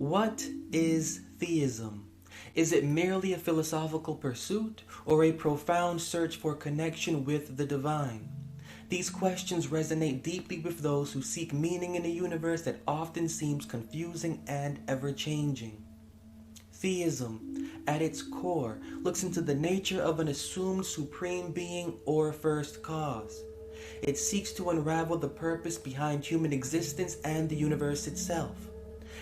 What is theism? Is it merely a philosophical pursuit or a profound search for connection with the divine? These questions resonate deeply with those who seek meaning in a universe that often seems confusing and ever-changing. Theism, at its core, looks into the nature of an assumed supreme being or first cause. It seeks to unravel the purpose behind human existence and the universe itself.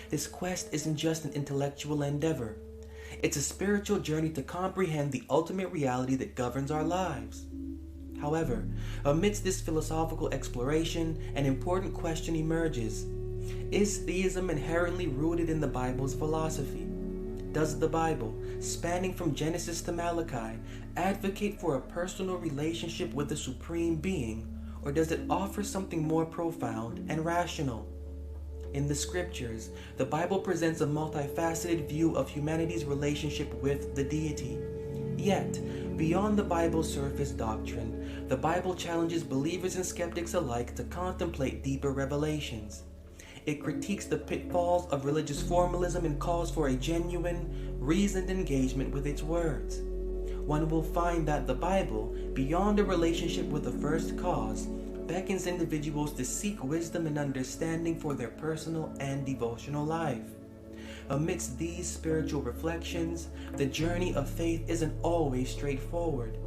This quest isn't just an intellectual endeavor. It's a spiritual journey to comprehend the ultimate reality that governs our lives. However, amidst this philosophical exploration, an important question emerges. Is theism inherently rooted in the Bible's philosophy? Does the Bible, spanning from Genesis to Malachi, advocate for a personal relationship with the Supreme Being, or does it offer something more profound and rational? In the scriptures, the Bible presents a multifaceted view of humanity's relationship with the deity. Yet, beyond the Bible's surface doctrine, the Bible challenges believers and skeptics alike to contemplate deeper revelations. It critiques the pitfalls of religious formalism and calls for a genuine, reasoned engagement with its words. One will find that the Bible, beyond a relationship with the first cause, beckons individuals to seek wisdom and understanding for their personal and devotional life. Amidst these spiritual reflections, the journey of faith isn't always straightforward.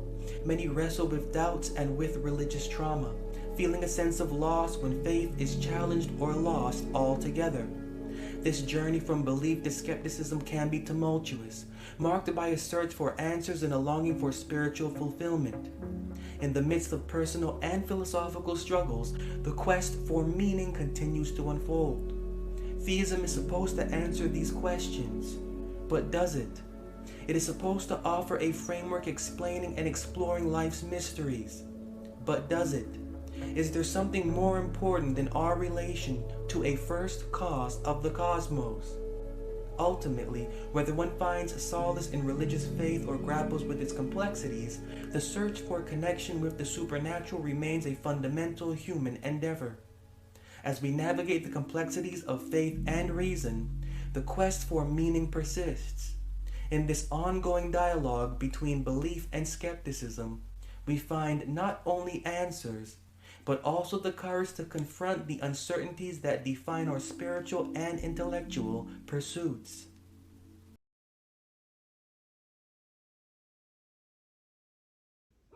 Many wrestle with doubts and with religious trauma, feeling a sense of loss when faith is challenged or lost altogether. This journey from belief to skepticism can be tumultuous, marked by a search for answers and a longing for spiritual fulfillment. In the midst of personal and philosophical struggles, the quest for meaning continues to unfold. Theism is supposed to answer these questions, but does it? It is supposed to offer a framework explaining and exploring life's mysteries, but does it? Is there something more important than our relation to a first cause of the cosmos? Ultimately, whether one finds solace in religious faith or grapples with its complexities, the search for connection with the supernatural remains a fundamental human endeavor. As we navigate the complexities of faith and reason, the quest for meaning persists. In this ongoing dialogue between belief and skepticism, we find not only answers, but also the courage to confront the uncertainties that define our spiritual and intellectual pursuits.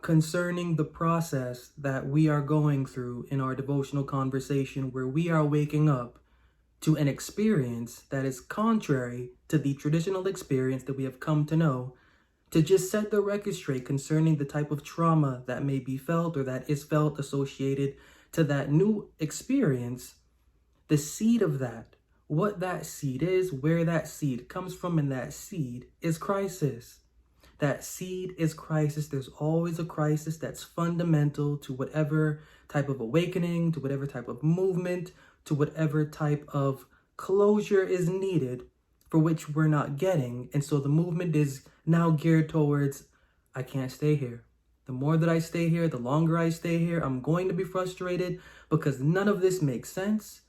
Concerning the process that we are going through in our devotional conversation, where we are waking up to an experience that is contrary to the traditional experience that we have come to know, to just set the record straight concerning the type of trauma that may be felt or that is felt associated to that new experience, the seed of that, what that seed is, where that seed comes from, and that seed is crisis. That seed is crisis. There's always a crisis that's fundamental to whatever type of awakening, to whatever type of movement, to whatever type of closure is needed, for which we're not getting. And so the movement is now geared towards, I can't stay here. The more that I stay here, the longer I stay here, I'm going to be frustrated because none of this makes sense.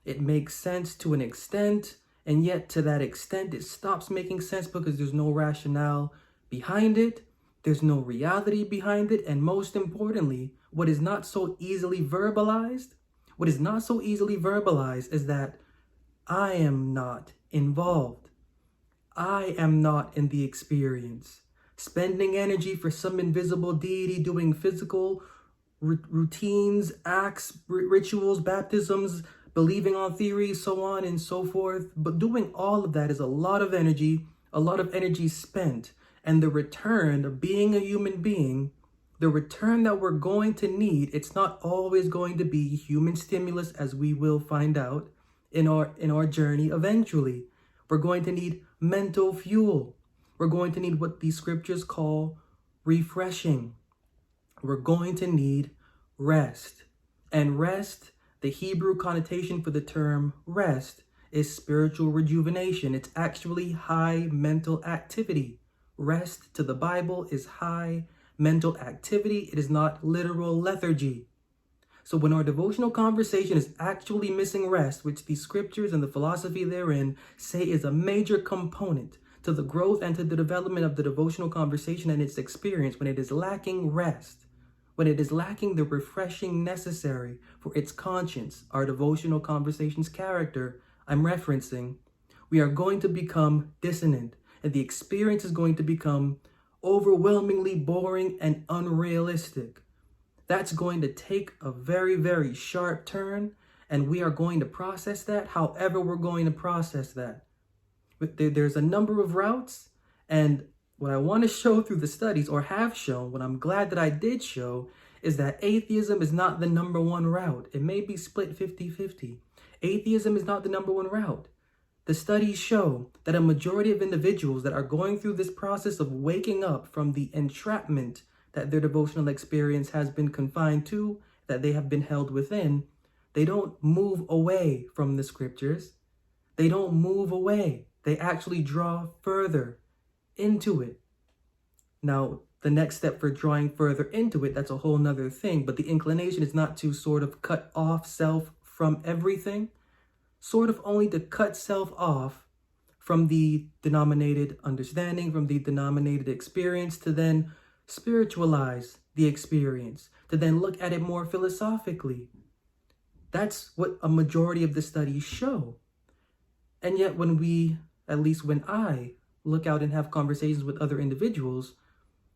It makes sense to an extent, and yet to that extent, it stops making sense because there's no rationale behind it. There's no reality behind it. And most importantly, what is not so easily verbalized is that I am not involved. I am not in the experience. Spending energy for some invisible deity, doing physical routines, acts, rituals, baptisms, believing on theories, so on and so forth. But doing all of that is a lot of energy spent. And the return of being a human being, the return that we're going to need, it's not always going to be human stimulus, as we will find out in our journey eventually. We're going to need mental fuel. We're going to need what these scriptures call refreshing. We're going to need rest. And rest, the Hebrew connotation for the term rest, is spiritual rejuvenation. It's actually high mental activity. Rest to the Bible is high mental activity. It is not literal lethargy. So when our devotional conversation is actually missing rest, which the scriptures and the philosophy therein say is a major component to the growth and to the development of the devotional conversation and its experience, when it is lacking rest, when it is lacking the refreshing necessary for its conscience, our devotional conversation's character I'm referencing, we are going to become dissonant, and the experience is going to become overwhelmingly boring and unrealistic. That's going to take a very, very sharp turn, and we are going to process that however we're going to process that. There's a number of routes, and what I want to show through the studies, or have shown, what I'm glad that I did show, is that atheism is not the number one route. It may be split 50-50. Atheism is not the number one route. The studies show that a majority of individuals that are going through this process of waking up from the entrapment that their devotional experience has been confined to, that they have been held within, they don't move away from the scriptures. They don't move away. They actually draw further into it. Now, the next step for drawing further into it, that's a whole nother thing, but the inclination is not to sort of cut off self from everything, sort of only to cut self off from the denominated understanding, from the denominated experience, to then spiritualize the experience, to then look at it more philosophically. That's what a majority of the studies show. And yet when we, at least when I, look out and have conversations with other individuals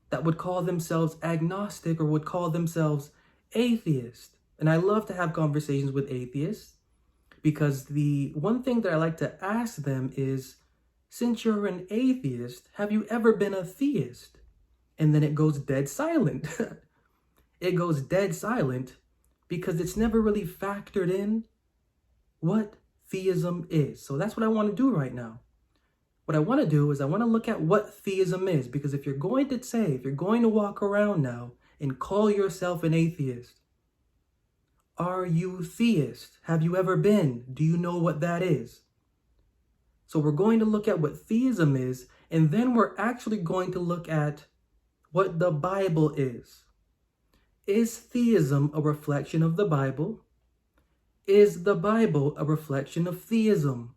that would call themselves agnostic or would call themselves atheist, and I love to have conversations with atheists, because the one thing that I like to ask them is, since you're an atheist, have you ever been a theist? And then it goes dead silent. It goes dead silent because it's never really factored in what theism is. So that's what I want to do right now. What I want to do is I want to look at what theism is, because if you're going to walk around now and call yourself an atheist, are you theist? Have you ever been? Do you know what that is? So we're going to look at what theism is, and then we're actually going to look at what the Bible is. Is theism a reflection of the Bible? Is the Bible a reflection of theism?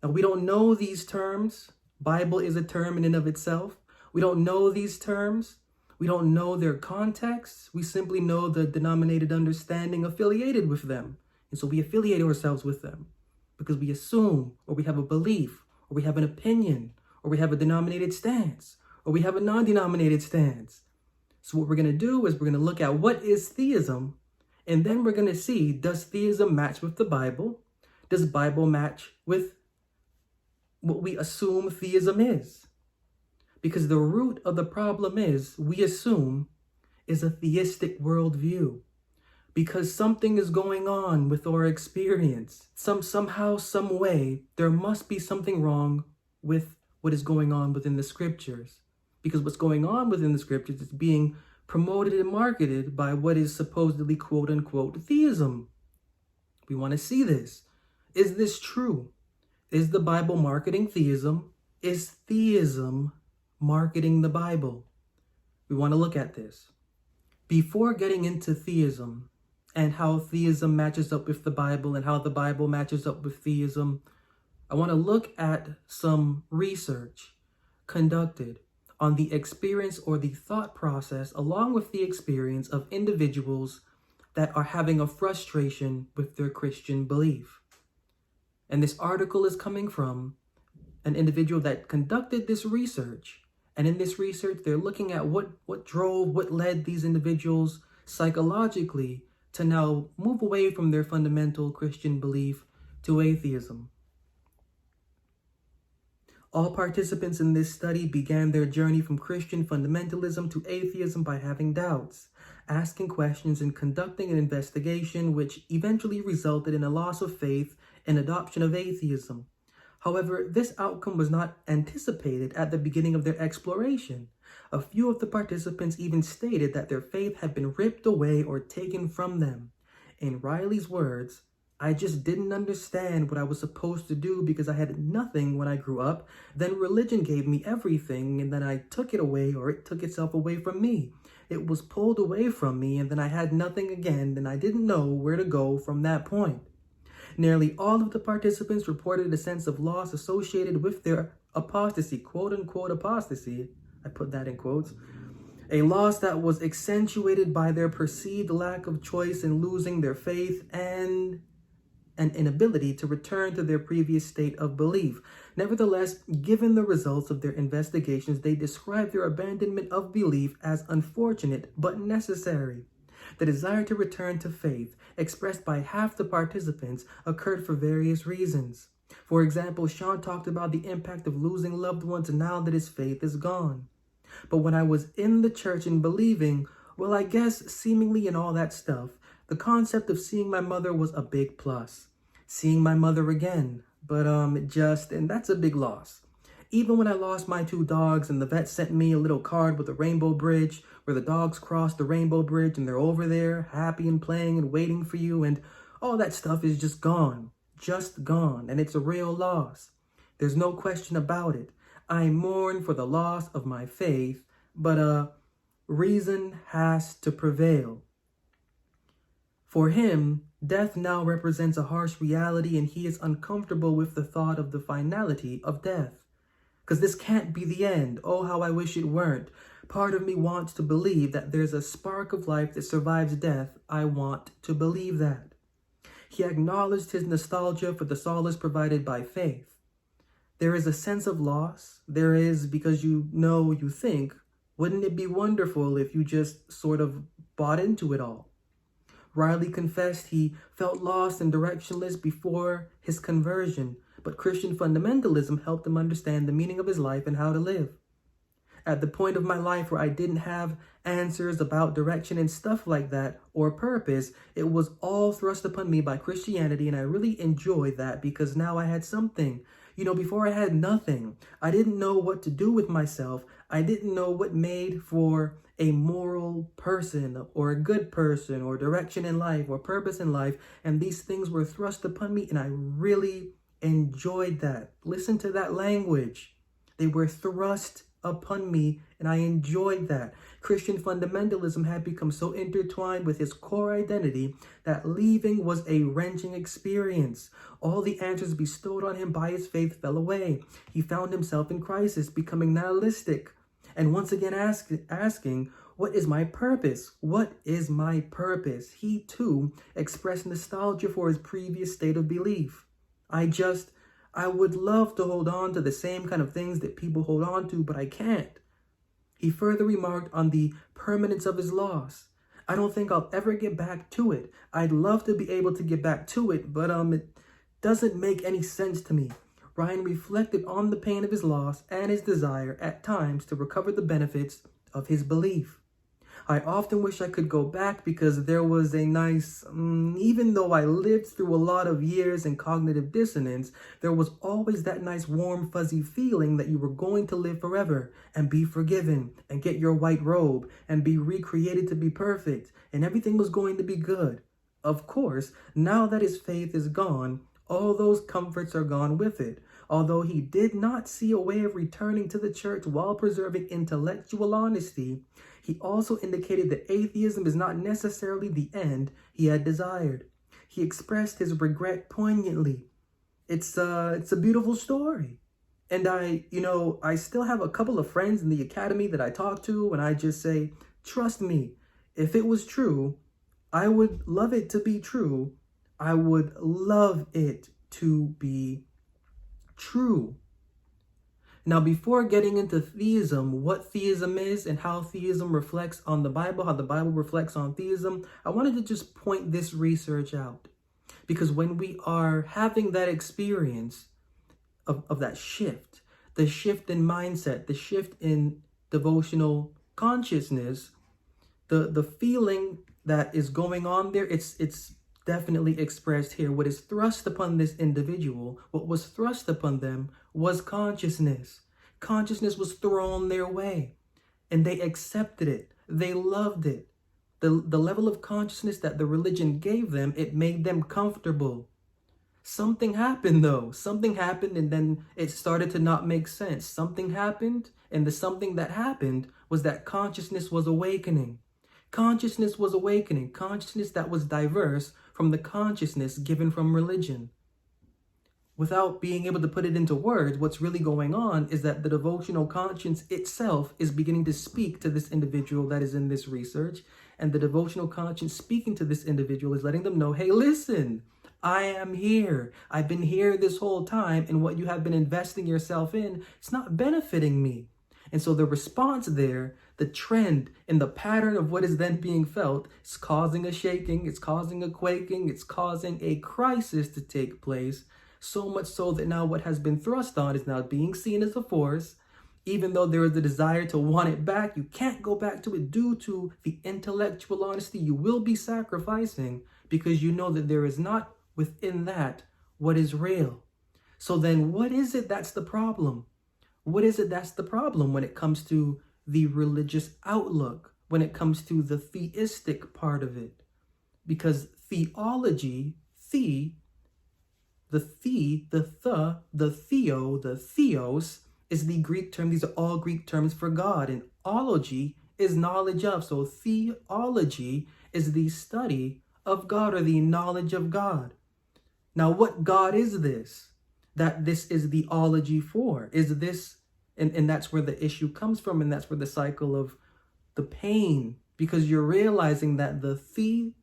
Now, we don't know these terms. Bible is a term in and of itself. We don't know these terms. We don't know their contexts. We simply know the denominated understanding affiliated with them. And so we affiliate ourselves with them because we assume, or we have a belief, or we have an opinion, or we have a denominated stance, or we have a non-denominated stance. So what we're going to do is we're going to look at what is theism, and then we're going to see, does theism match with the Bible? Does the Bible match with what we assume theism is? Because the root of the problem is, we assume, is a theistic worldview. Because something is going on with our experience. Somehow, some way, there must be something wrong with what is going on within the scriptures. Because what's going on within the scriptures is being promoted and marketed by what is supposedly quote unquote theism. We want to see this. Is this true? Is the Bible marketing theism? Is theism marketing the Bible? We want to look at this. Before getting into theism and how theism matches up with the Bible and how the Bible matches up with theism, I want to look at some research conducted on the experience or the thought process along with the experience of individuals that are having a frustration with their Christian belief. And this article is coming from an individual that conducted this research. And in this research, they're looking at what led these individuals psychologically to now move away from their fundamental Christian belief to atheism. All participants in this study began their journey from Christian fundamentalism to atheism by having doubts, asking questions, and conducting an investigation, which eventually resulted in a loss of faith and adoption of atheism. However, this outcome was not anticipated at the beginning of their exploration. A few of the participants even stated that their faith had been ripped away or taken from them. In Riley's words, "I just didn't understand what I was supposed to do because I had nothing when I grew up. Then religion gave me everything, and then I took it away, or it took itself away from me. it was pulled away from me, and then I had nothing again, and I didn't know where to go from that point. Nearly all of the participants reported a sense of loss associated with their apostasy, quote unquote apostasy, I put that in quotes, a loss that was accentuated by their perceived lack of choice in losing their faith and an inability to return to their previous state of belief. Nevertheless, given the results of their investigations, they described their abandonment of belief as unfortunate but necessary. The desire to return to faith, expressed by half the participants, occurred for various reasons. For example, Sean talked about the impact of losing loved ones now that his faith is gone. But when I was in the church and believing, well, I guess seemingly in all that stuff, the concept of seeing my mother was a big plus. Seeing my mother again, but and that's a big loss. Even when I lost my 2 dogs and the vet sent me a little card with a rainbow bridge where the dogs cross the rainbow bridge and they're over there happy and playing and waiting for you, and all that stuff is just gone, and it's a real loss. There's no question about it. I mourn for the loss of my faith, but reason has to prevail. For him, death now represents a harsh reality, and he is uncomfortable with the thought of the finality of death. Because this can't be the end. Oh, how I wish it weren't. Part of me wants to believe that there's a spark of life that survives death. I want to believe that. He acknowledged his nostalgia for the solace provided by faith. There is a sense of loss. There is, because you think, wouldn't it be wonderful if you just sort of bought into it all? Riley confessed he felt lost and directionless before his conversion, but Christian fundamentalism helped him understand the meaning of his life and how to live. At the point of my life where I didn't have answers about direction and stuff like that, or purpose, it was all thrust upon me by Christianity, and I really enjoyed that because now I had something. Before I had nothing. I didn't know what to do with myself. I didn't know what made for a moral person or a good person or direction in life or purpose in life. And these things were thrust upon me, and I really enjoyed that. Listen to that language. They were thrust upon me, and I enjoyed that. Christian fundamentalism had become so intertwined with his core identity that leaving was a wrenching experience. All the answers bestowed on him by his faith fell away. He found himself in crisis, becoming nihilistic, and once again asking, what is my purpose? What is my purpose? He too expressed nostalgia for his previous state of belief. I would love to hold on to the same kind of things that people hold on to, but I can't. He further remarked on the permanence of his loss. I don't think I'll ever get back to it. I'd love to be able to get back to it, but it doesn't make any sense to me. Ryan reflected on the pain of his loss and his desire at times to recover the benefits of his belief. I often wish I could go back because there was a nice, even though I lived through a lot of years in cognitive dissonance, there was always that nice warm fuzzy feeling that you were going to live forever and be forgiven and get your white robe and be recreated to be perfect and everything was going to be good. Of course, now that his faith is gone, all those comforts are gone with it. Although he did not see a way of returning to the church while preserving intellectual honesty, he also indicated that atheism is not necessarily the end he had desired. He expressed his regret poignantly. It's a beautiful story. And I still have a couple of friends in the academy that I talk to, and I just say, trust me, if it was true, I would love it to be true. I would love it to be true. Now, before getting into theism, what theism is and how theism reflects on the Bible, how the Bible reflects on theism, I wanted to just point this research out. Because when we are having that experience of that shift, the shift in mindset, the shift in devotional consciousness, the feeling that is going on there, it's definitely expressed here. What is thrust upon this individual, what was thrust upon them was consciousness. Consciousness was thrown their way and they accepted it. They loved it. The level of consciousness that the religion gave them, it made them comfortable. Something happened though. Something happened and then it started to not make sense. Something happened and the something that happened was that consciousness was awakening. Consciousness was awakening, consciousness that was diverse from the consciousness given from religion. Without being able to put it into words, what's really going on is that the devotional conscience itself is beginning to speak to this individual that is in this research. And the devotional conscience speaking to this individual is letting them know, hey, listen, I am here. I've been here this whole time, and what you have been investing yourself in, it's not benefiting me. And so the response there, the trend and the pattern of what is then being felt is causing a shaking, it's causing a quaking, it's causing a crisis to take place. So much so that now what has been thrust on is now being seen as a force. Even though there is a desire to want it back, you can't go back to it due to the intellectual honesty you will be sacrificing, because you know that there is not within that what is real. So then what is it that's the problem? What is it that's the problem when it comes to the religious outlook, when it comes to the theistic part of it? Because theology, the theos is the Greek term. These are all Greek terms for God, and ology is knowledge of. So theology is the study of God, or the knowledge of God. Now, what God is this that this is the ology for? Is this, and that's where the issue comes from, and that's where the cycle of the pain, because you're realizing that the theo,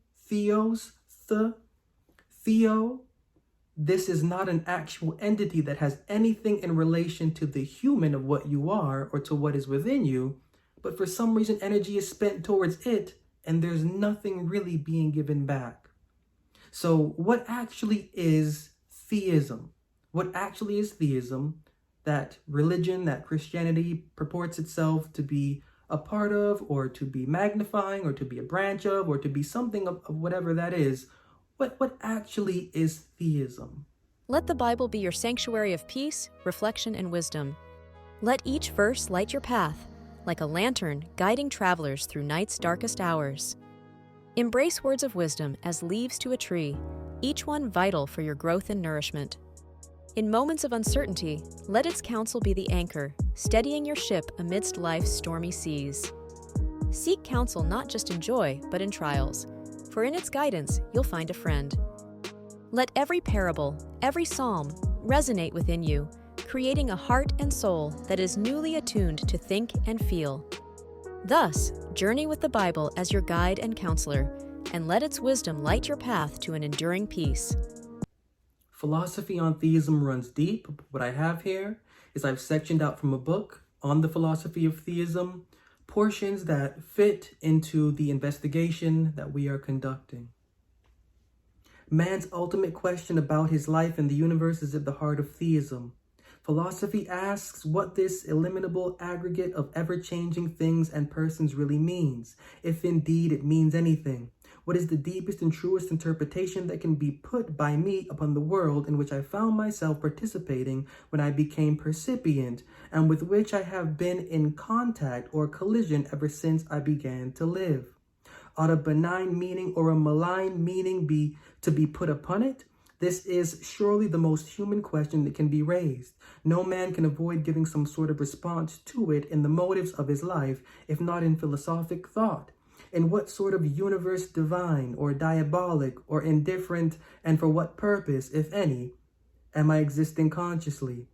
this is not an actual entity that has anything in relation to the human of what you are or to what is within you, but for some reason energy is spent towards it and there's nothing really being given back. So what actually is theism? What actually is theism? That religion, that Christianity purports itself to be a part of, or to be magnifying, or to be a branch of, or to be something of whatever that is. What actually is theism? Let the Bible be your sanctuary of peace, reflection, and wisdom. Let each verse light your path, like a lantern guiding travelers through night's darkest hours. Embrace words of wisdom as leaves to a tree, each one vital for your growth and nourishment. In moments of uncertainty, let its counsel be the anchor, steadying your ship amidst life's stormy seas. Seek counsel not just in joy, but in trials, for in its guidance you'll find a friend. Let every parable, every psalm, resonate within you, creating a heart and soul that is newly attuned to think and feel. Thus, journey with the Bible as your guide and counselor, and let its wisdom light your path to an enduring peace. Philosophy on theism runs deep. What I have here is I've sectioned out from a book on the philosophy of theism portions that fit into the investigation that we are conducting. Man's ultimate question about his life and the universe is at the heart of theism. Philosophy asks what this illimitable aggregate of ever-changing things and persons really means, if indeed it means anything. What is the deepest and truest interpretation that can be put by me upon the world in which I found myself participating when I became percipient, and with which I have been in contact or collision ever since I began to live? Ought a benign meaning or a malign meaning be to be put upon it? This is surely the most human question that can be raised. No man can avoid giving some sort of response to it in the motives of his life, if not in philosophic thought. In what sort of universe divine or diabolic or indifferent, and for what purpose, if any, am I existing consciously?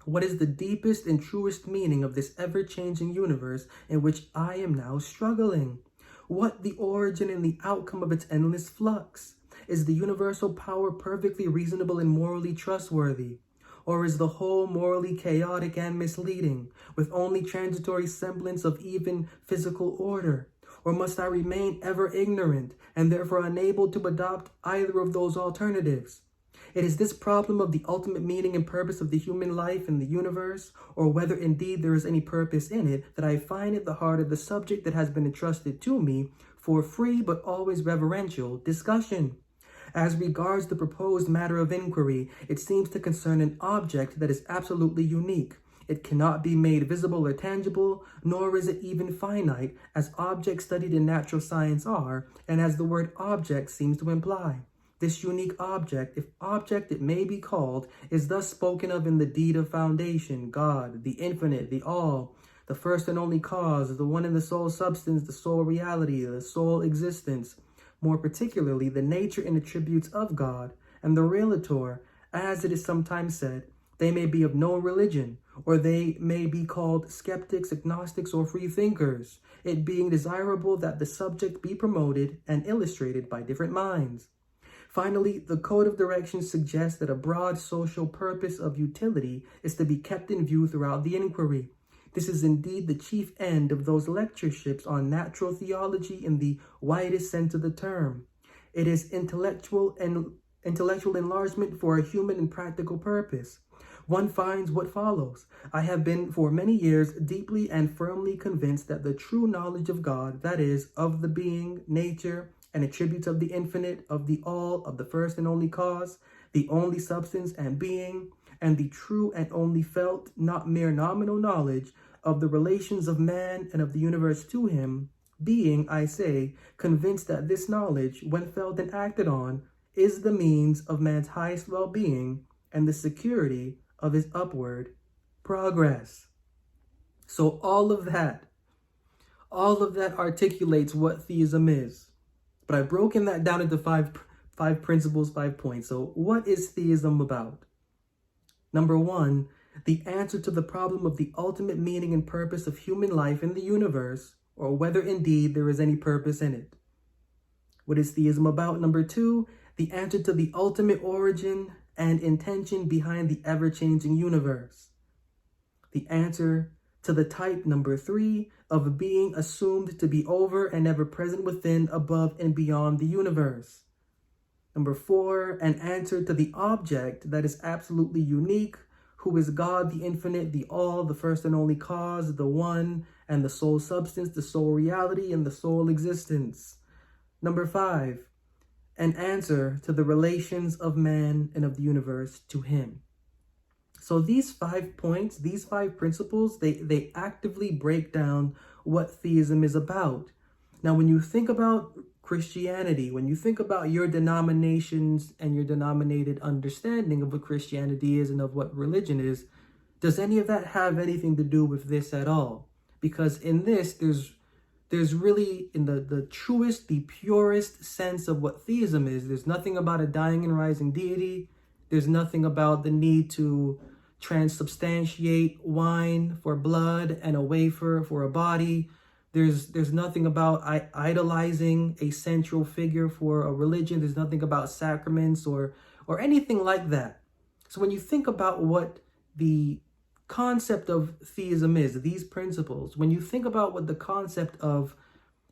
What is the deepest and truest meaning of this ever-changing universe in which I am now struggling? What the origin and the outcome of its endless flux? Is the universal power perfectly reasonable and morally trustworthy? Or is the whole morally chaotic and misleading, with only transitory semblance of even physical order? Or must I remain ever ignorant and therefore unable to adopt either of those alternatives? It is this problem of the ultimate meaning and purpose of the human life in the universe, or whether indeed there is any purpose in it, that I find at the heart of the subject that has been entrusted to me for free but always reverential discussion. As regards the proposed matter of inquiry, it seems to concern an object that is absolutely unique. It cannot be made visible or tangible, nor is it even finite, as objects studied in natural science are, and as the word object seems to imply. This unique object, if object it may be called, is thus spoken of in the deed of foundation, God, the infinite, the all, the first and only cause, the one and the sole substance, the sole reality, the sole existence, more particularly the nature and attributes of God, and the realtor, as it is sometimes said, they may be of no religion, or they may be called skeptics, agnostics, or free thinkers, it being desirable that the subject be promoted and illustrated by different minds. Finally, the Code of Directions suggests that a broad social purpose of utility is to be kept in view throughout the inquiry. This is indeed the chief end of those lectureships on natural theology in the widest sense of the term. It is intellectual enlargement for a human and practical purpose. One finds what follows. I have been for many years deeply and firmly convinced that the true knowledge of God, that is, of the being, nature, and attributes of the infinite, of the all, of the first and only cause, the only substance and being, and the true and only felt, not mere nominal knowledge of the relations of man and of the universe to him, being, I say, convinced that this knowledge, when felt and acted on, is the means of man's highest well-being and the security of his upward progress. So all of that articulates what theism is. But I've broken that down into five principles, 5 points. So what is theism about? Number 1, the answer to the problem of the ultimate meaning and purpose of human life in the universe, or whether indeed there is any purpose in it. What is theism about? Number 2, the answer to the ultimate origin and intention behind the ever-changing universe. The answer to the type, number 3, of being assumed to be over and ever present within, above, and beyond the universe. Number 4, an answer to the object that is absolutely unique, who is God, the infinite, the all, the first and only cause, the one and the sole substance, the sole reality, and the sole existence. Number 5, an answer to the relations of man and of the universe to him. So these 5 points, these 5 principles, they actively break down what theism is about. Now, when you think about Christianity, when you think about your denominations and your denominated understanding of what Christianity is and of what religion is, does any of that have anything to do with this at all? Because in this, there's really, in the truest, the purest sense of what theism is, there's nothing about a dying and rising deity. There's nothing about the need to transubstantiate wine for blood and a wafer for a body. There's nothing about idolizing a central figure for a religion. There's nothing about sacraments or anything like that. So when you think about what the concept of theism is, these principles, when you think about what the concept of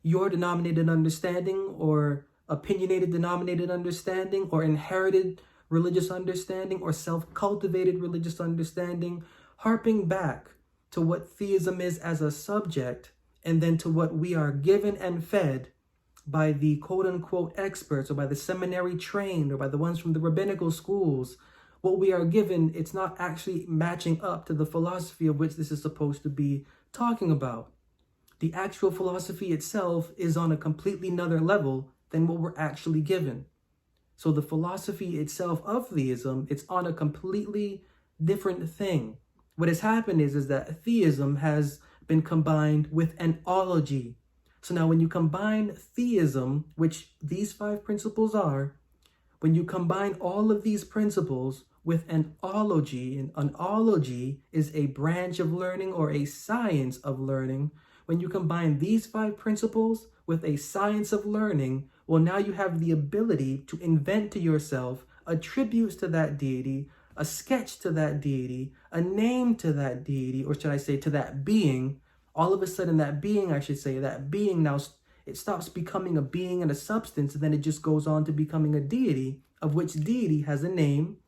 your denominated understanding or opinionated denominated understanding or inherited religious understanding or self-cultivated religious understanding, harping back to what theism is as a subject, and then to what we are given and fed by the quote-unquote experts or by the seminary trained or by the ones from the rabbinical schools, what we are given, it's not actually matching up to the philosophy of which this is supposed to be talking about. The actual philosophy itself is on a completely another level than what we're actually given. So the philosophy itself of theism, it's on a completely different thing. What has happened is that theism has been combined with an ology. So now when you combine theism, which these 5 principles are, when you combine all of these principles with an ology, and an ology is a branch of learning or a science of learning, when you combine these 5 principles with a science of learning, well, now you have the ability to invent to yourself attributes to that deity, a sketch to that deity, a name to that deity, or should I say to that being. All of a sudden that being now, it stops becoming a being and a substance, and then it just goes on to becoming a deity, of which deity has a name.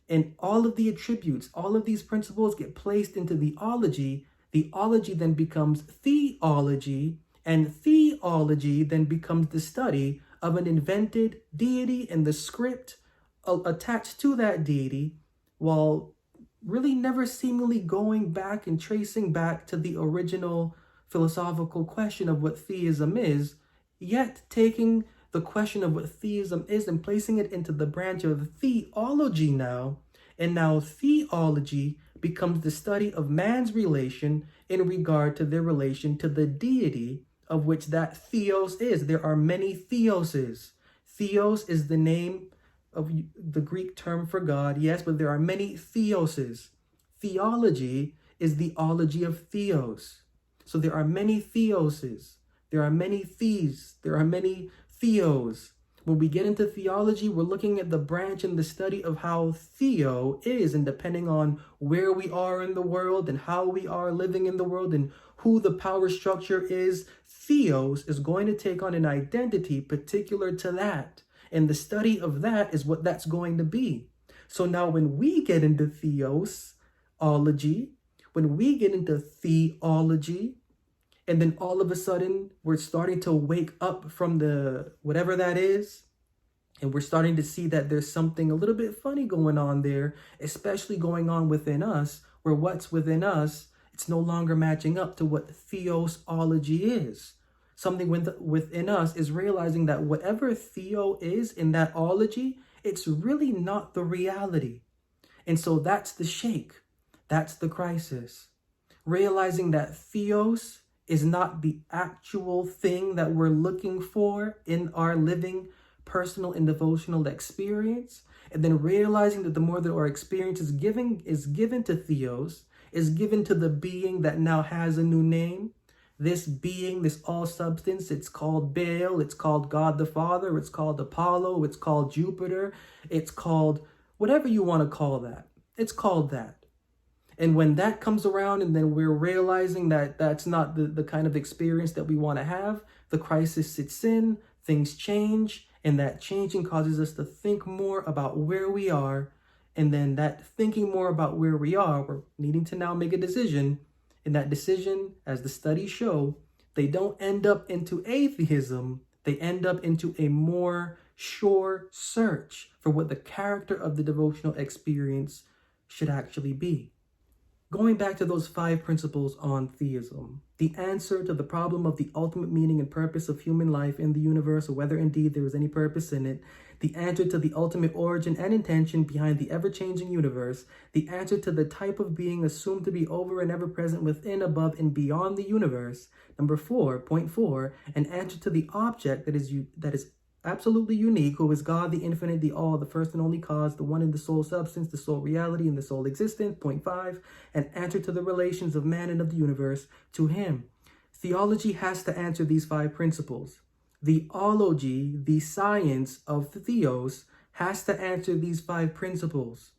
And all of the attributes, all of these principles get placed into the ology. The ology then becomes theology, and theology then becomes the study of an invented deity and the script attached to that deity, while really never seemingly going back and tracing back to the original philosophical question of what theism is, yet taking the question of what theism is and placing it into the branch of theology now, and now theology becomes the study of man's relation in regard to their relation to the deity of which that theos is. There are many theoses. Theos is the name of the Greek term for God, yes, but there are many theoses. Theology is the ology of theos. So there are many theoses. There are many thees. There are many theos. When we get into theology, we're looking at the branch and the study of how theo is, and depending on where we are in the world and how we are living in the world and who the power structure is, theos is going to take on an identity particular to that. And the study of that is what that's going to be. So now when we get into theosology, when we get into theology, and then all of a sudden we're starting to wake up from the whatever that is, and we're starting to see that there's something a little bit funny going on there, especially going on within us, where what's within us, it's no longer matching up to what theosology is. Something within us is realizing that whatever theo is in that ology, it's really not the reality. And so that's the shake. That's the crisis. Realizing that theos is not the actual thing that we're looking for in our living personal and devotional experience. And then realizing that the more that our experience is given to theos, is given to the being that now has a new name. This being, this all substance, it's called Baal, it's called God the Father, it's called Apollo, it's called Jupiter, it's called whatever you want to call that. It's called that. And when that comes around and then we're realizing that that's not the kind of experience that we want to have, the crisis sits in, things change, and that changing causes us to think more about where we are. And then that thinking more about where we are, we're needing to now make a decision. And that decision, as the studies show, they don't end up into atheism. They end up into a more sure search for what the character of the devotional experience should actually be. Going back to those 5 principles on theism, the answer to the problem of the ultimate meaning and purpose of human life in the universe, or whether indeed there is any purpose in it, the answer to the ultimate origin and intention behind the ever-changing universe, the answer to the type of being assumed to be over and ever present within, above, and beyond the universe. Number 4.4, an answer to the object that is absolutely unique, who is God, the infinite, the all, the first and only cause, the one and the sole substance, the sole reality, and the sole existence. 5, an answer to the relations of man and of the universe to him. Theology has to answer these 5 principles. The ology, the science of theos, has to answer these 5 principles.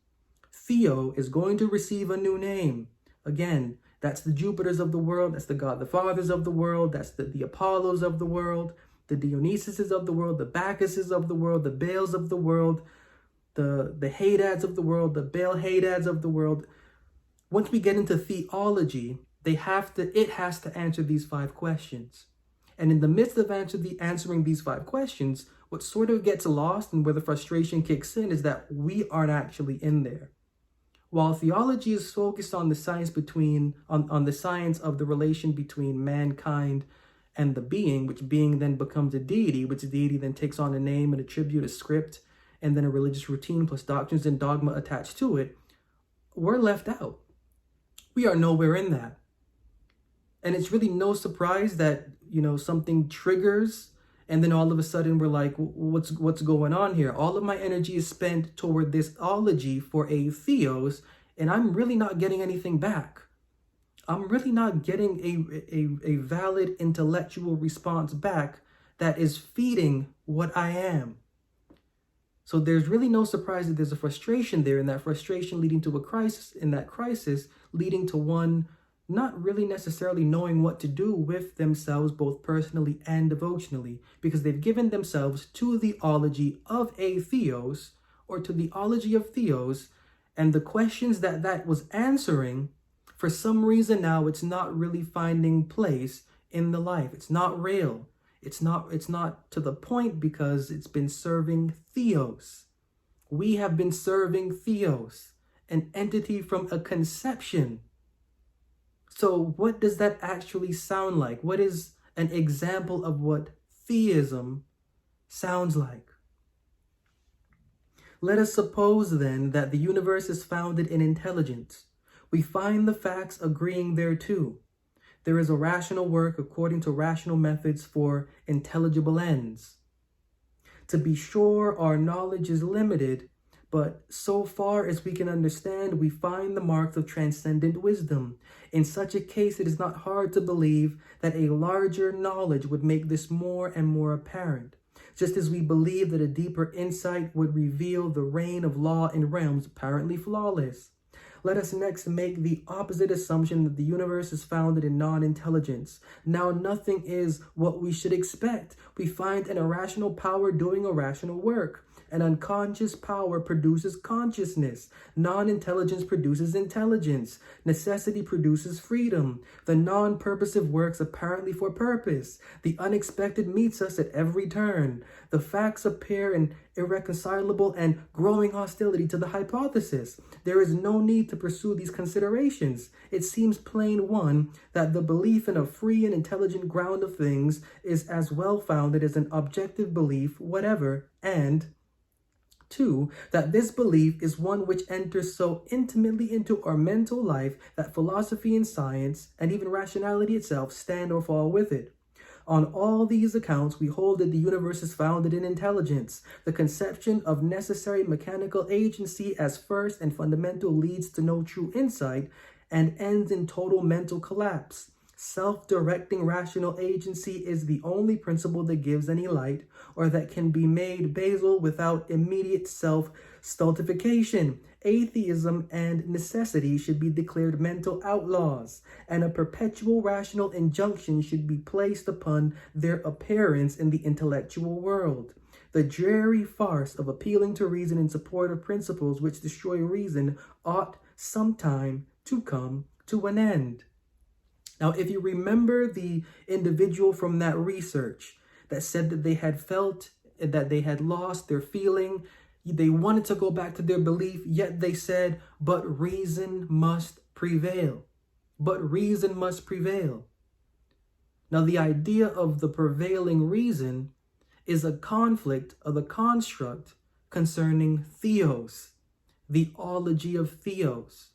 Theo is going to receive a new name. Again, that's the Jupiters of the world, that's the God the Fathers of the world, that's the Apollos of the world, the Dionysuses of the world, the Bacchuses of the world, the Baals of the world, the Hadads of the world, the Baal Hadads of the world. Once we get into theology, it has to answer these 5 questions. And in the midst of answering these 5 questions, what sort of gets lost and where the frustration kicks in is that we aren't actually in there. While theology is focused on the science on the science of the relation between mankind and the being, which being then becomes a deity, which deity then takes on a name, an attribute, a script, and then a religious routine plus doctrines and dogma attached to it, we're left out. We are nowhere in that. And it's really no surprise that, something triggers and then all of a sudden we're like, what's going on here? All of my energy is spent toward this ology for a theos, and I'm really not getting anything back. I'm really not getting a valid intellectual response back that is feeding what I am. So there's really no surprise that there's a frustration there, and that frustration leading to a crisis, and that crisis leading to one not really necessarily knowing what to do with themselves, both personally and devotionally, because they've given themselves to the ology of a theos, or to the ology of theos, and the questions that was answering, for some reason now it's not really finding place in the life. It's not real. It's not to the point because it's been serving theos. We have been serving theos, an entity from a conception. So what does that actually sound like? What is an example of what theism sounds like? Let us suppose then that the universe is founded in intelligence. We find the facts agreeing thereto. There is a rational work according to rational methods for intelligible ends. To be sure, our knowledge is limited, but so far as we can understand, we find the marks of transcendent wisdom. In such a case, it is not hard to believe that a larger knowledge would make this more and more apparent, just as we believe that a deeper insight would reveal the reign of law in realms apparently flawless. Let us next make the opposite assumption that the universe is founded in non-intelligence. Now nothing is what we should expect. We find an irrational power doing irrational work. An unconscious power produces consciousness. Non-intelligence produces intelligence. Necessity produces freedom. The non-purposive works apparently for purpose. The unexpected meets us at every turn. The facts appear in irreconcilable and growing hostility to the hypothesis. There is no need to pursue these considerations. It seems plain, one, that the belief in a free and intelligent ground of things is as well founded as an objective belief, whatever, and two, that this belief is one which enters so intimately into our mental life that philosophy and science, and even rationality itself, stand or fall with it. On all these accounts, we hold that the universe is founded in intelligence. The conception of necessary mechanical agency as first and fundamental leads to no true insight and ends in total mental collapse. Self-directing rational agency is the only principle that gives any light, or that can be made basal without immediate self-stultification. Atheism and necessity should be declared mental outlaws, and a perpetual rational injunction should be placed upon their appearance in the intellectual world. The dreary farce of appealing to reason in support of principles which destroy reason ought sometime to come to an end. Now, if you remember the individual from that research that said that they had felt that they had lost their feeling, they wanted to go back to their belief, yet they said, but reason must prevail. But reason must prevail. Now, the idea of the prevailing reason is a conflict of the construct concerning theos, the ology of theos.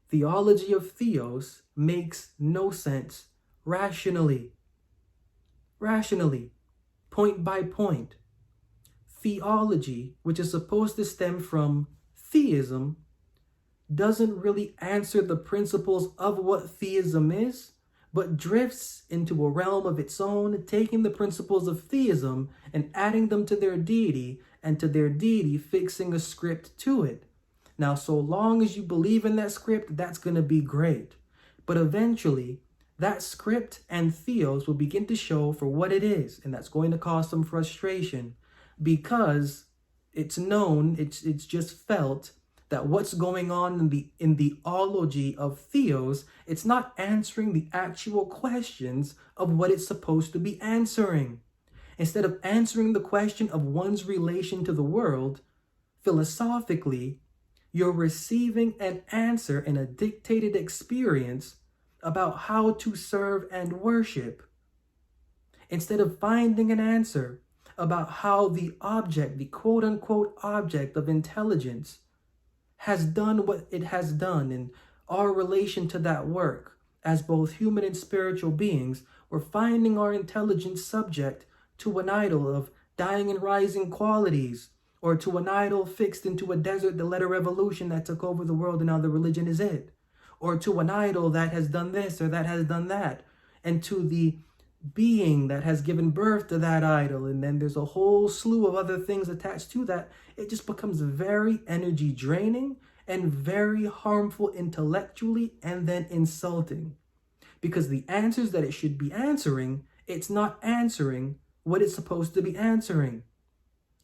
Theology of theos makes no sense rationally, point by point. Theology, which is supposed to stem from theism, doesn't really answer the principles of what theism is, but drifts into a realm of its own, taking the principles of theism and adding them to their deity, and to their deity fixing a script to it. Now, so long as you believe in that script, that's going to be great. But eventually, that script and theos will begin to show for what it is, and that's going to cause some frustration, because it's known, it's just felt that what's going on in the ology of theos, it's not answering the actual questions of what it's supposed to be answering. Instead of answering the question of one's relation to the world, philosophically, you're receiving an answer in a dictated experience about how to serve and worship, instead of finding an answer about how the object, the quote-unquote object of intelligence, has done what it has done, in our relation to that work. As both human and spiritual beings, we're finding our intelligence subject to an idol of dying and rising qualities, or to an idol fixed into a desert that led a revolution that took over the world and now the religion is it. Or to an idol that has done this or that has done that. And to the being that has given birth to that idol. And then there's a whole slew of other things attached to that. It just becomes very energy draining and very harmful intellectually, and then insulting. Because the answers that it should be answering, it's not answering what it's supposed to be answering.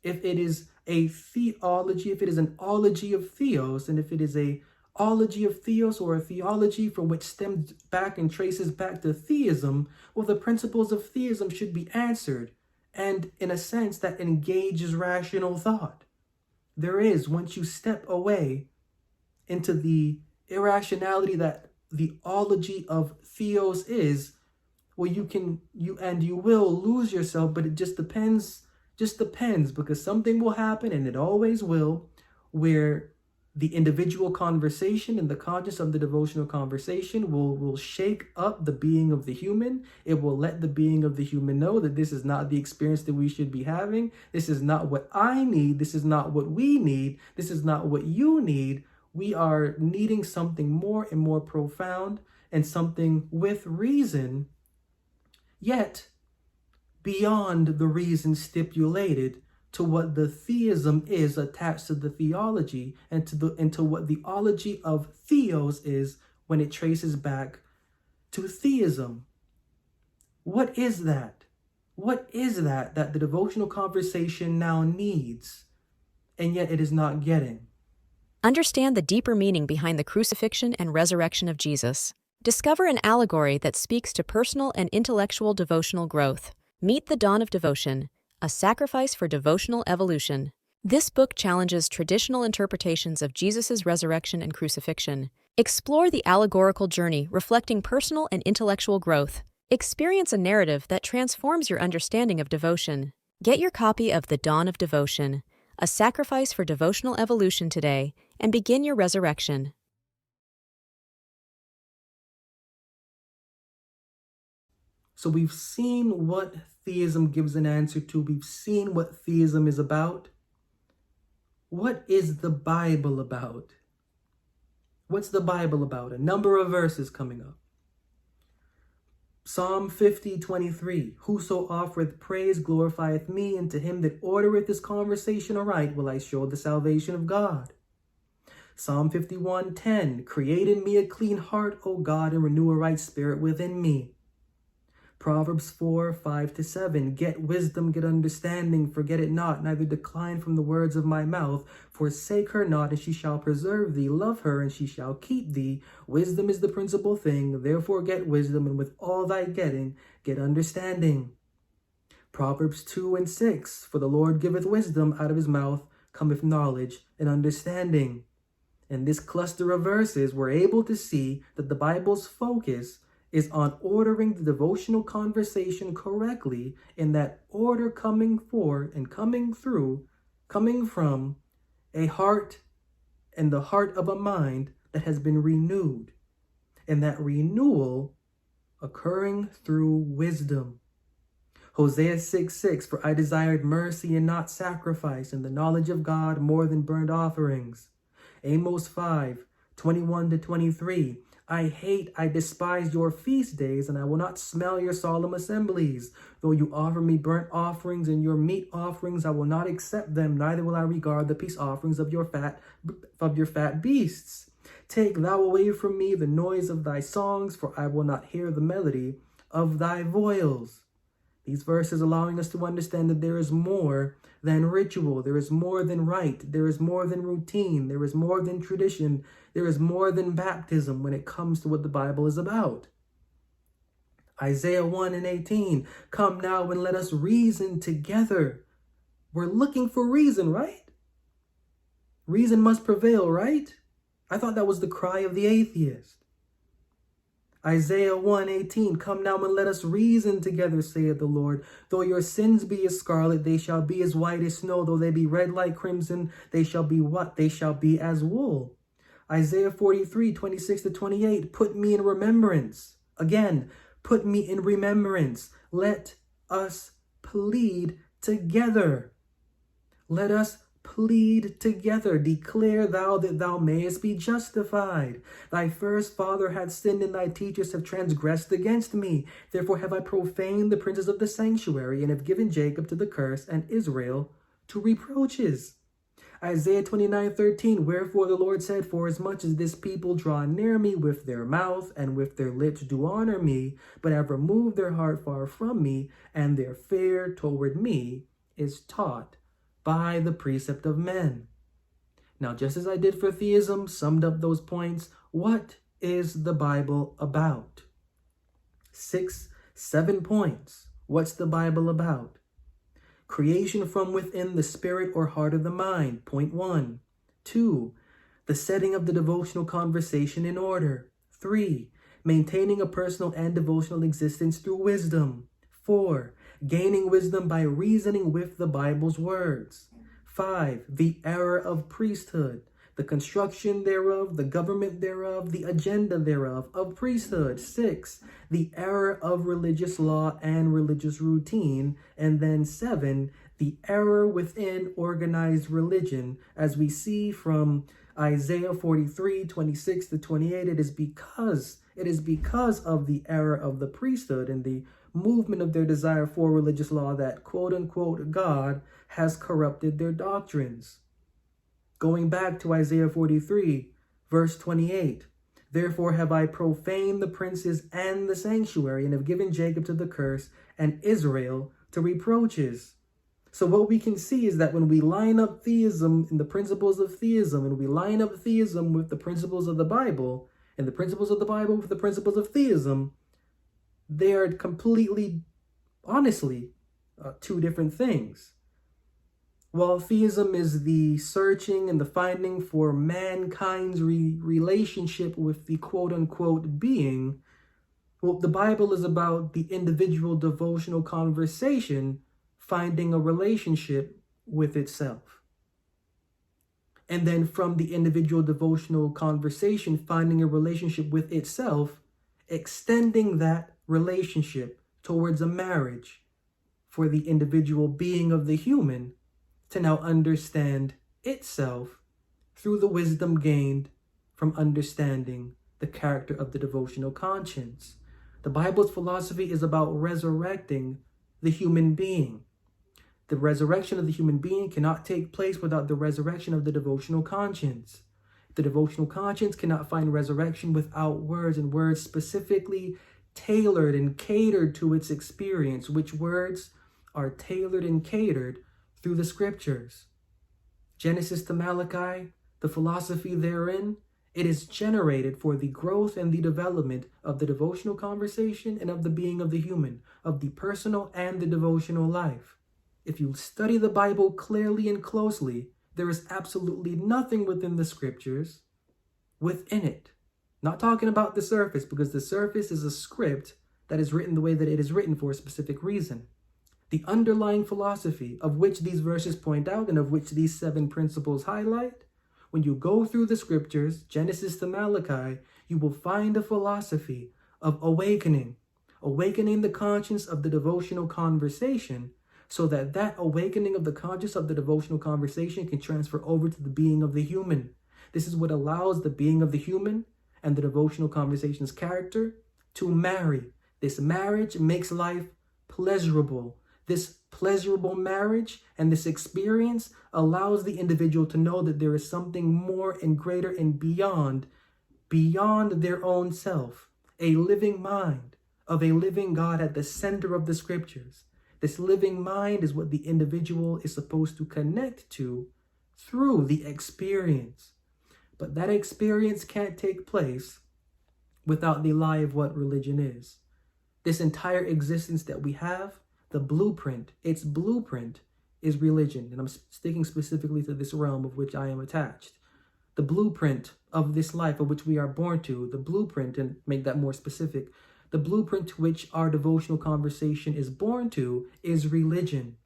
If it is a theology, if it is an ology of theos, and if it is a ology of theos, or a theology from which stems back and traces back to theism, well, the principles of theism should be answered, and in a sense that engages rational thought. There is, once you step away into the irrationality that the ology of theos is, well, you will lose yourself, but it just depends, because something will happen, and it always will, where The individual conversation and the conscious of the devotional conversation will shake up the being of the human. It will let the being of the human know that this is not the experience that we should be having. This is not what I need. This is not what we need. This is not what you need. We are needing something more and more profound and something with reason, yet beyond the reason stipulated to what the theism is attached to the theology, and to what the ology of theos is when it traces back to theism. What is that? What is that the devotional conversation now needs, and yet it is not getting? Understand the deeper meaning behind the crucifixion and resurrection of Jesus. Discover an allegory that speaks to personal and intellectual devotional growth. Meet the Dawn of Devotion, a sacrifice for devotional evolution. This book challenges traditional interpretations of Jesus' resurrection and crucifixion. Explore the allegorical journey reflecting personal and intellectual growth. Experience a narrative that transforms your understanding of devotion. Get your copy of The Dawn of Devotion, a sacrifice for devotional evolution today, and begin your resurrection. So we've seen what theism gives an answer to. We've seen what theism is about. What is the Bible about? What's the Bible about? A number of verses coming up. Psalm 50:23. Whoso offereth praise glorifieth me, and to him that ordereth this conversation aright will I show the salvation of God. Psalm 51:10. Create in me a clean heart, O God, and renew a right spirit within me. Proverbs 4:5-7. Get wisdom, get understanding, forget it not, neither decline from the words of my mouth. Forsake her not, and she shall preserve thee. Love her, and she shall keep thee. Wisdom is the principal thing, therefore get wisdom, and with all thy getting, get understanding. Proverbs 2:6. For the Lord giveth wisdom, out of his mouth cometh knowledge and understanding. In this cluster of verses, we're able to see that the Bible's focus is on ordering the devotional conversation correctly, in that order coming from a heart and the heart of a mind that has been renewed, and that renewal occurring through wisdom. Hosea 6:6. For I desired mercy and not sacrifice, and the knowledge of God more than burnt offerings. Amos 5:21-23. I despise your feast days, and I will not smell your solemn assemblies. Though you offer me burnt offerings and your meat offerings, I will not accept them, neither will I regard the peace offerings of your fat beasts. Take thou away from me the noise of thy songs, for I will not hear the melody of thy violins. These verses allowing us to understand that there is more than ritual, there is more than rite, there is more than routine, there is more than tradition, there is more than baptism when it comes to what the Bible is about. Isaiah 1:18. Come now and let us reason together. We're looking for reason, right? Reason must prevail, right? I thought that was the cry of the atheist. Isaiah 1:18. Come now and let us reason together, saith the Lord. Though your sins be as scarlet, they shall be as white as snow. Though they be red like crimson, they shall be what? They shall be as wool. Isaiah 43:26-28. Put me in remembrance. Again, put me in remembrance. Let us plead together. Let us plead together. Declare thou that thou mayest be justified. Thy first father hath sinned, and thy teachers have transgressed against me. Therefore have I profaned the princes of the sanctuary, and have given Jacob to the curse, and Israel to reproaches. Isaiah 29:13. Wherefore the Lord said, forasmuch as this people draw near me with their mouth, and with their lips do honor me, but have removed their heart far from me, and their fear toward me is taught by the precept of men. Now, just as I did for theism, summed up those points, what is the Bible about? 6-7 points. What's the Bible about? Creation from within the spirit or heart of the mind, point 1. 2, the setting of the devotional conversation in order. 3, maintaining a personal and devotional existence through wisdom. 4, gaining wisdom by reasoning with the Bible's words. 5, the error of priesthood. the construction thereof, the government thereof, the agenda thereof, of priesthood. 6, the error of religious law and religious routine. And then 7, the error within organized religion. As we see from Isaiah 43, 26 to 28, it is because of the error of the priesthood and the movement of their desire for religious law that quote unquote God has corrupted their doctrines. Going back to Isaiah 43, verse 28, therefore have I profaned the princes and the sanctuary, and have given Jacob to the curse and Israel to reproaches. So what we can see is that when we line up theism and the principles of theism, and we line up theism with the principles of the Bible, and the principles of the Bible with the principles of theism, they are completely, honestly, two different things. While theism is the searching and the finding for mankind's relationship with the quote-unquote being, well, the Bible is about the individual devotional conversation finding a relationship with itself. And then from the individual devotional conversation finding a relationship with itself, extending that relationship towards a marriage for the individual being of the human to now understand itself through the wisdom gained from understanding the character of the devotional conscience. The Bible's philosophy is about resurrecting the human being. The resurrection of the human being cannot take place without the resurrection of the devotional conscience. The devotional conscience cannot find resurrection without words, and words specifically tailored and catered to its experience, which words are tailored and catered through the scriptures. Genesis to Malachi, the philosophy therein, it is generated for the growth and the development of the devotional conversation and of the being of the human, of the personal and the devotional life. If you study the Bible clearly and closely, there is absolutely nothing within the scriptures within it. Not talking about the surface, because the surface is a script that is written the way that it is written for a specific reason. The underlying philosophy of which these verses point out and of which these 7 principles highlight, when you go through the scriptures, Genesis to Malachi, you will find a philosophy of awakening the conscience of the devotional conversation, so that that awakening of the conscience of the devotional conversation can transfer over to the being of the human. This is what allows the being of the human and the devotional conversation's character to marry. This marriage makes life pleasurable. This pleasurable marriage and this experience allows the individual to know that there is something more and greater and beyond their own self, a living mind of a living God at the center of the scriptures. This living mind is what the individual is supposed to connect to through the experience. But that experience can't take place without the lie of what religion is. This entire existence that we have, the blueprint, its blueprint is religion. And I'm sticking specifically to this realm of which I am attached. The blueprint of this life of which we are born to, the blueprint, and make that more specific, the blueprint to which our devotional conversation is born to is religion.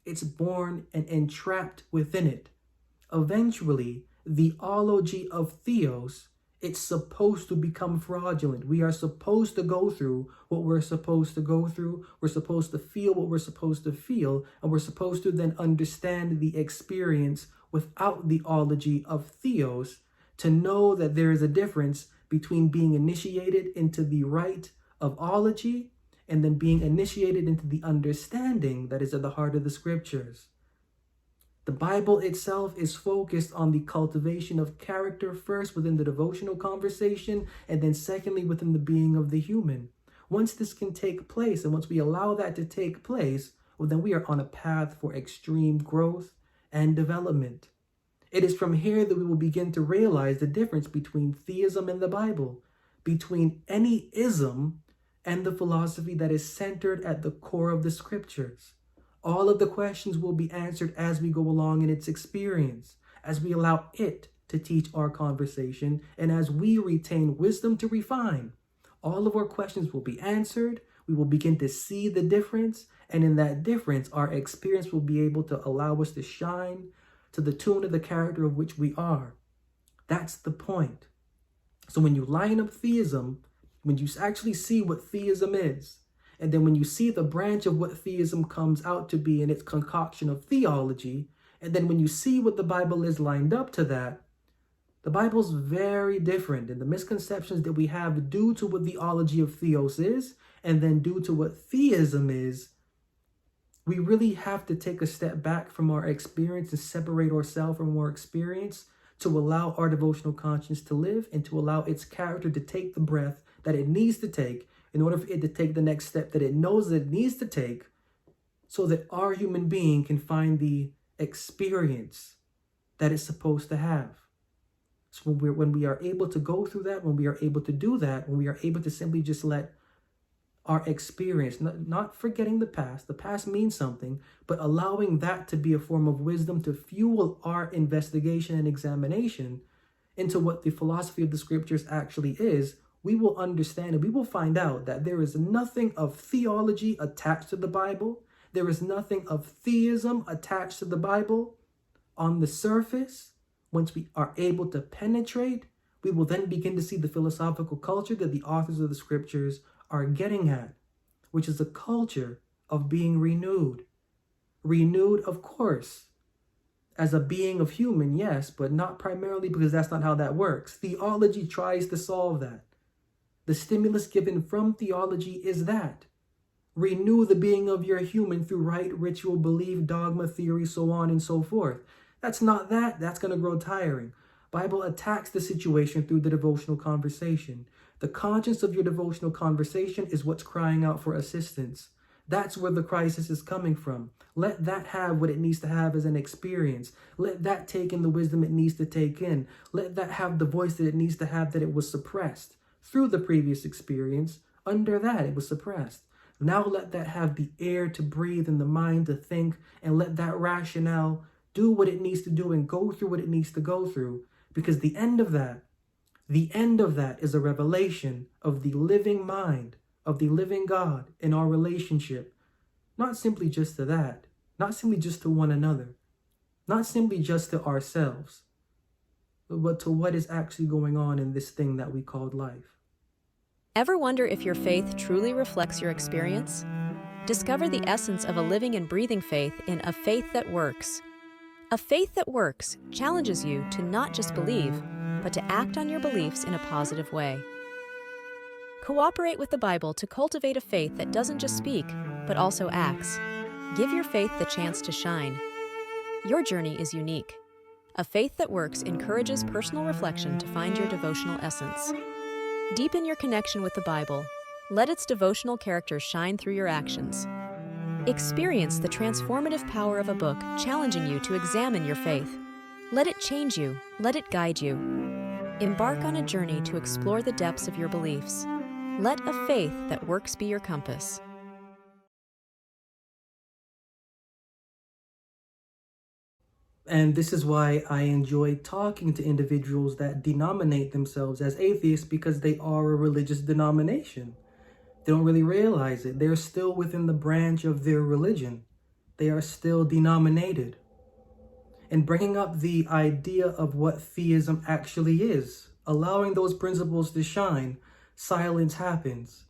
It's born and entrapped within it. Eventually, the ology of theos, it's supposed to become fraudulent. We are supposed to go through what we're supposed to go through. We're supposed to feel what we're supposed to feel. And we're supposed to then understand the experience without the ology of theos to know that there is a difference between being initiated into the right of ology and then being initiated into the understanding that is at the heart of the scriptures. The Bible itself is focused on the cultivation of character first within the devotional conversation, and then secondly within the being of the human. Once this can take place, and once we allow that to take place, well, then we are on a path for extreme growth and development. It is from here that we will begin to realize the difference between theism and the Bible, between any ism and the philosophy that is centered at the core of the scriptures. All of the questions will be answered as we go along in its experience, as we allow it to teach our conversation, and as we retain wisdom to refine. All of our questions will be answered. We will begin to see the difference, and in that difference, our experience will be able to allow us to shine to the tune of the character of which we are. That's the point. So when you line up theism, when you actually see what theism is, and then when you see the branch of what theism comes out to be in its concoction of theology, and then when you see what the Bible is lined up to that, the Bible's very different. And the misconceptions that we have due to what theology of theos is, and then due to what theism is, we really have to take a step back from our experience and separate ourselves from our experience to allow our devotional conscience to live and to allow its character to take the breath that it needs to take in order for it to take the next step that it knows that it needs to take, so that our human being can find the experience that it's supposed to have. So when we are able to go through that, when we are able to do that, when we are able to simply just let our experience, not forgetting the past means something, but allowing that to be a form of wisdom to fuel our investigation and examination into what the philosophy of the scriptures actually is, we will understand and we will find out that there is nothing of theology attached to the Bible. There is nothing of theism attached to the Bible. On the surface, once we are able to penetrate, we will then begin to see the philosophical culture that the authors of the scriptures are getting at, which is a culture of being renewed. Renewed, of course, as a being of human, yes, but not primarily, because that's not how that works. Theology tries to solve that. The stimulus given from theology is that. Renew the being of your human through rite, ritual, belief, dogma, theory, so on and so forth. That's not that. That's going to grow tiring. Bible attacks the situation through the devotional conversation. The conscience of your devotional conversation is what's crying out for assistance. That's where the crisis is coming from. Let that have what it needs to have as an experience. Let that take in the wisdom it needs to take in. Let that have the voice that it needs to have, that it was suppressed through the previous experience. Under that, it was suppressed. Now let that have the air to breathe and the mind to think, and let that rationale do what it needs to do and go through what it needs to go through. Because the end of that is a revelation of the living mind, of the living God in our relationship. Not simply just to that, not simply just to one another, not simply just to ourselves, but to what is actually going on in this thing that we called life. Ever wonder if your faith truly reflects your experience? Discover the essence of a living and breathing faith in A Faith That Works. A Faith That Works challenges you to not just believe, but to act on your beliefs in a positive way. Cooperate with the Bible to cultivate a faith that doesn't just speak, but also acts. Give your faith the chance to shine. Your journey is unique. A Faith That Works encourages personal reflection to find your devotional essence. Deepen your connection with the Bible. Let its devotional character shine through your actions. Experience the transformative power of a book challenging you to examine your faith. Let it change you. Let it guide you. Embark on a journey to explore the depths of your beliefs. Let A Faith That Works be your compass. And this is why I enjoy talking to individuals that denominate themselves as atheists, because they are a religious denomination. They don't really realize it. They're still within the branch of their religion. They are still denominated. And bringing up the idea of what theism actually is, allowing those principles to shine, silence happens.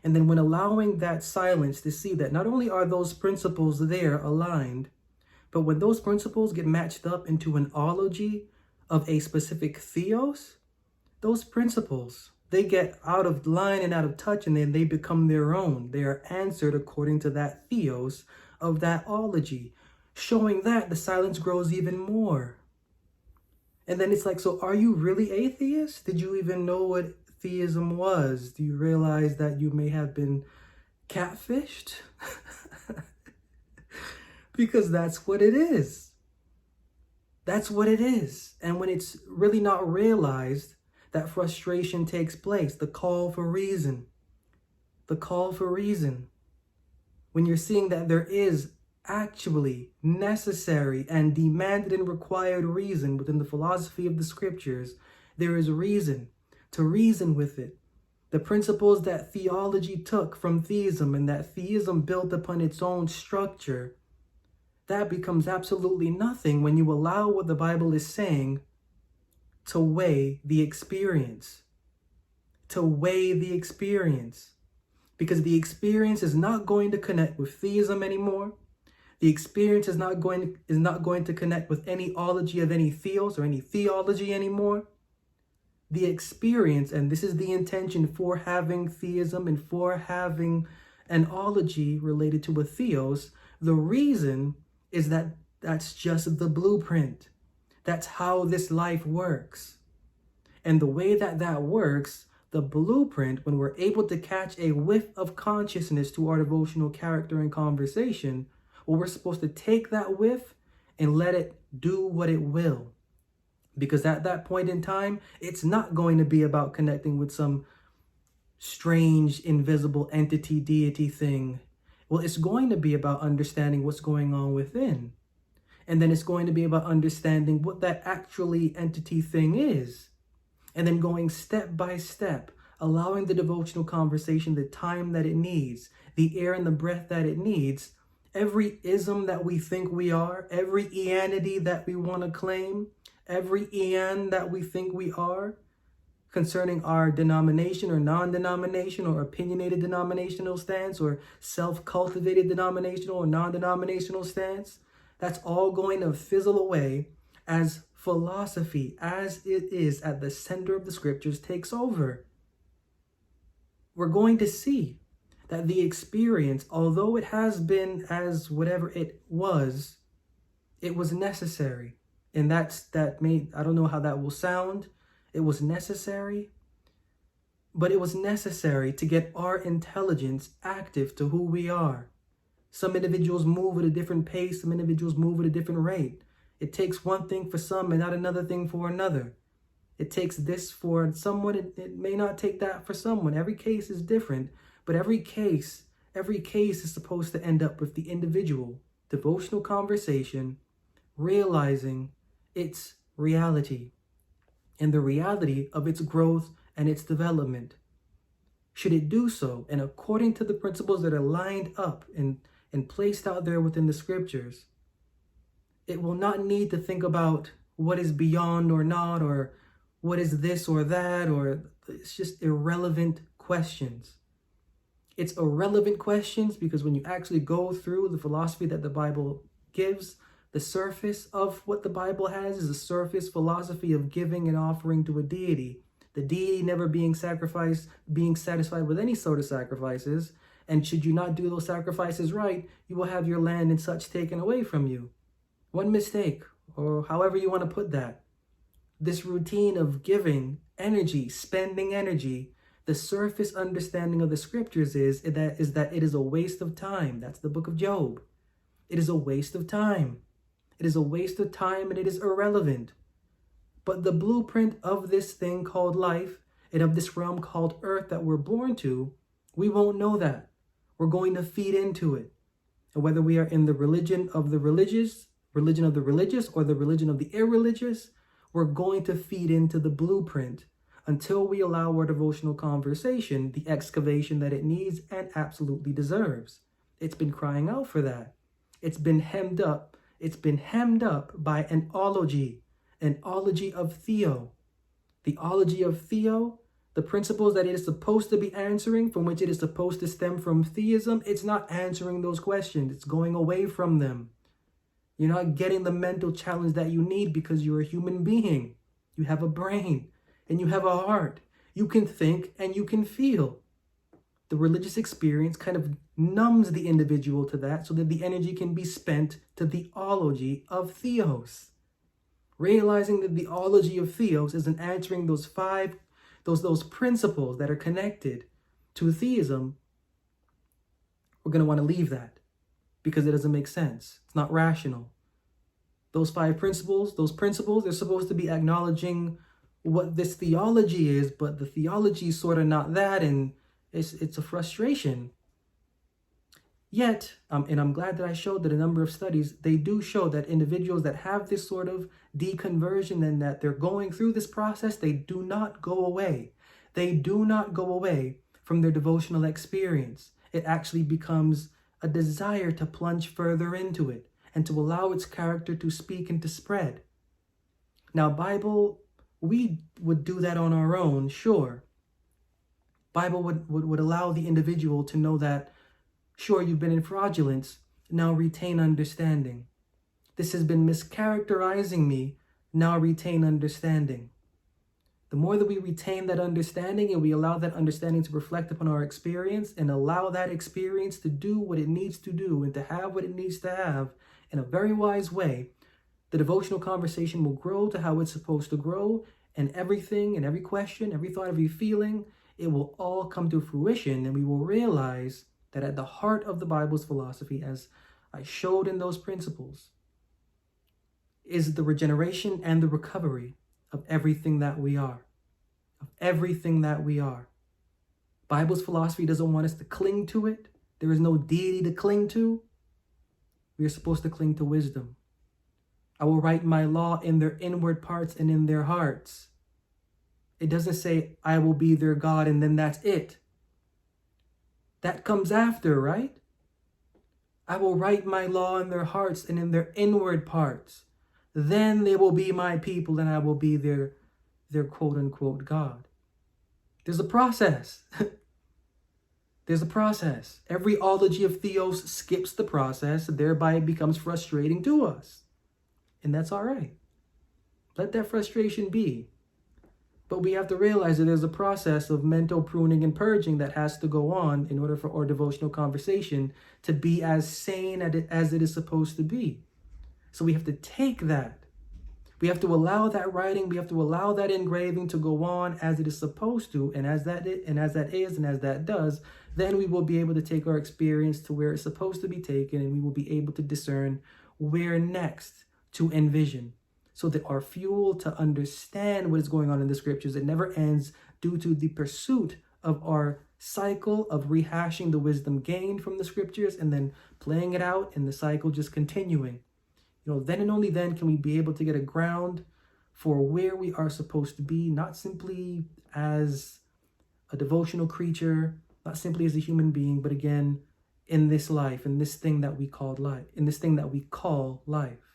And then when allowing that silence to see that not only are those principles there aligned, but when those principles get matched up into an ology of a specific theos, those principles, they get out of line and out of touch, and then they become their own. They are answered according to that theos of that ology, showing that the silence grows even more. And then it's like, so are you really atheist? Did you even know what theism was? Do you realize that you may have been catfished? Because that's what it is. That's what it is. And when it's really not realized, that frustration takes place. The call for reason. The call for reason. When you're seeing that there is actually necessary and demanded and required reason within the philosophy of the scriptures, there is reason to reason with it. The principles that theology took from theism and that theism built upon its own structure, that becomes absolutely nothing when you allow what the Bible is saying to weigh the experience. To weigh the experience. Because the experience is not going to connect with theism anymore. The experience is not going to connect with any ology of any theos or any theology anymore. The experience, and this is the intention for having theism and for having an ology related to a theos, the reason is that that's just the blueprint. That's how this life works. And the way that that works, the blueprint, when we're able to catch a whiff of consciousness to our devotional character and conversation, well, we're supposed to take that whiff and let it do what it will. Because at that point in time, it's not going to be about connecting with some strange, invisible entity, deity thing. Well, it's going to be about understanding what's going on within. And then it's going to be about understanding what that actually entity thing is. And then going step by step, allowing the devotional conversation the time that it needs, the air and the breath that it needs. Every ism that we think we are, every eanity that we want to claim, every ean that we think we are, concerning our denomination or non-denomination or opinionated denominational stance or self-cultivated denominational or non-denominational stance, that's all going to fizzle away as philosophy, as it is at the center of the scriptures, takes over. We're going to see that the experience, although it has been as whatever it was necessary. And I don't know how that will sound. It was necessary, but it was necessary to get our intelligence active to who we are. Some individuals move at a different pace. Some individuals move at a different rate. It takes one thing for some and not another thing for another. It takes this for someone. It may not take that for someone. Every case is different, but every case is supposed to end up with the individual devotional conversation, realizing its reality and the reality of its growth and its development. Should it do so, and according to the principles that are lined up and placed out there within the scriptures, it will not need to think about what is beyond or not, or what is this or that, or it's just irrelevant questions. It's irrelevant questions because when you actually go through the philosophy that the Bible gives, the surface of what the Bible has is a surface philosophy of giving and offering to a deity. The deity never being satisfied with any sort of sacrifices. And should you not do those sacrifices right, you will have your land and such taken away from you. One mistake, or however you want to put that. This routine of giving energy, spending energy, the surface understanding of the scriptures is that it is a waste of time. That's the book of Job. It is a waste of time. It is a waste of time and it is irrelevant. But the blueprint of this thing called life and of this realm called earth that we're born to, we won't know that. We're going to feed into it. And whether we are in the religion of the religious, or the religion of the irreligious, we're going to feed into the blueprint until we allow our devotional conversation the excavation that it needs and absolutely deserves. It's been crying out for that. It's been hemmed up. It's been hemmed up by an ology of Theo. The ology of Theo, the principles that it is supposed to be answering, from which it is supposed to stem from theism, it's not answering those questions. It's going away from them. You're not getting the mental challenge that you need because you're a human being. You have a brain and you have a heart. You can think and you can feel. The religious experience kind of numbs the individual to that so that the energy can be spent to the ology of Theos. Realizing that the ology of Theos isn't answering those principles that are connected to theism, we're going to want to leave that because it doesn't make sense. It's not rational. Those 5 principles, they're supposed to be acknowledging what this theology is, but the theology is sort of not that, and it's a frustration. Yet, and I'm glad that I showed that a number of studies, they do show that individuals that have this sort of deconversion and that they're going through this process, they do not go away. They do not go away from their devotional experience. It actually becomes a desire to plunge further into it and to allow its character to speak and to spread. Now, Bible We would do that on our own, sure. Bible would allow the individual to know that, sure, you've been in fraudulence, now retain understanding. This has been mischaracterizing me, now retain understanding. The more that we retain that understanding and we allow that understanding to reflect upon our experience and allow that experience to do what it needs to do and to have what it needs to have in a very wise way, the devotional conversation will grow to how it's supposed to grow, and everything and every question, every thought, every feeling, it will all come to fruition, and we will realize that at the heart of the Bible's philosophy, as I showed in those principles, is the regeneration and the recovery of everything that we are. Of everything that we are. Bible's philosophy doesn't want us to cling to it. There is no deity to cling to. We are supposed to cling to wisdom. I will write my law in their inward parts and in their hearts. It doesn't say, I will be their God, and then that's it. That comes after, right? I will write my law in their hearts and in their inward parts. Then they will be my people, and I will be their quote-unquote God. There's a process. There's a process. Every ology of theos skips the process, thereby it becomes frustrating to us. And that's all right. Let that frustration be. But we have to realize that there's a process of mental pruning and purging that has to go on in order for our devotional conversation to be as sane as it is supposed to be. So we have to take that. We have to allow that writing, we have to allow that engraving to go on as it is supposed to, and as that does, then we will be able to take our experience to where it's supposed to be taken, and we will be able to discern where next to envision, so that our fuel to understand what is going on in the scriptures, it never ends due to the pursuit of our cycle of rehashing the wisdom gained from the scriptures and then playing it out, and the cycle just continuing. Then and only then can we be able to get a ground for where we are supposed to be, not simply as a devotional creature, not simply as a human being, but again, in this life, in this thing that we call life,